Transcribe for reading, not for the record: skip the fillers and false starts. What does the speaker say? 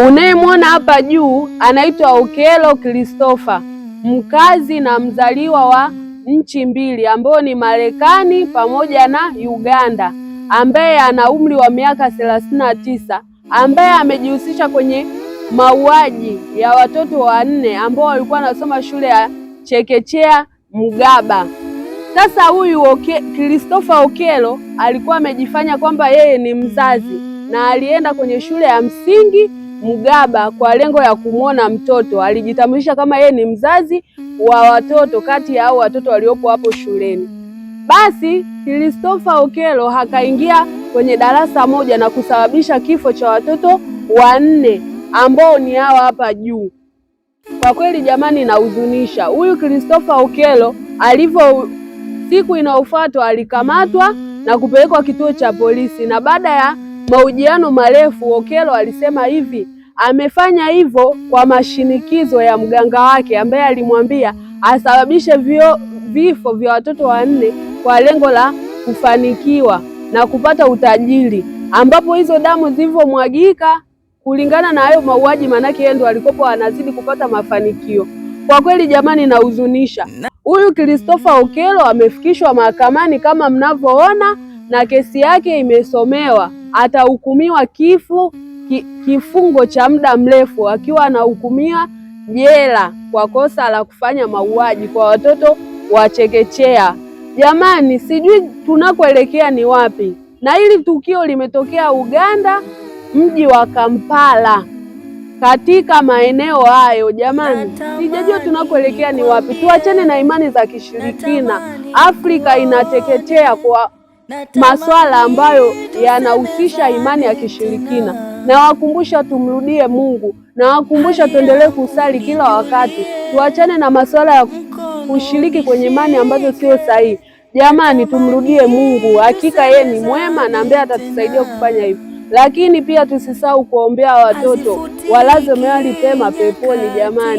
Unayemwona hapa juu anaitwa Okello Christopher, mkazi na mzaliwa wa nchi mbili ambayo ni Marekani pamoja na Uganda, ambaye ana umri wa miaka 39, ambaye amejihusisha kwenye mauaji ya watoto wanne ambao walikuwa wanasoma shule ya chekechea Mugaba. Sasa huyu Christopher Okello alikuwa amejifanya kwamba yeye ni mzazi na alienda kwenye shule ya msingi Mugaba kwa lengo ya kumwona mtoto. Alijitambulisha kama yeye ni mzazi wa watoto kati ya hao watoto waliopo hapo shuleni. Basi Christopher Okello akaingia kwenye darasa moja na kusababisha kifo cha watoto wanne ambao ni hawa hapa juu. Kwa kweli jamani, inahuzunisha. Huyu Christopher Okello siku inayofuata alikamatwa na kupelekwa kituo cha polisi, na baada ya mahojiano marefu Okello alisema hivi, amefanya hivyo kwa mashinikizo ya mganga wake ambaye alimwambia asababishe vifo vya watoto wanne kwa lengo la kufanikiwa na kupata utajiri, ambapo hizo damu zilivyomwagika kulingana na hayo mauaji, manake yeye ndo alikopo anazidi kupata mafanikio. Kwa kweli jamani, inahuzunisha. Huyu Christopher Okello amefikishwa mahakamani kama mnavyoona, na kesi yake imesomewa. Atahukumiwa kifungo cha muda mrefu, akiwa anahukumiwa jela kwa kosa la kufanya mauaji kwa watoto wa chekechea. Jamani, sijui tunakoelekea ni wapi, na hili tukio limetokea Uganda, mji wa Kampala, katika maeneo hayo. Jamani, sijajua tunakoelekea ni wapi. Tuachane na imani za kishirikina. Afrika inateketea kwa masuala ambayo yanahusisha imani ya kishirikina. Na wakumbusha tumrudie Mungu, na wakumbusha tuendelee kusali kila wakati. Tuachane na masuala ya kushiriki kwenye imani ambazo sio sahihi. Jamani, tumrudie Mungu, hakika yeye ni mwema na ambaye atatusaidia kufanya hivyo. Lakini pia tusisahau kuombea watoto walazwe mahali pema peponi jamani.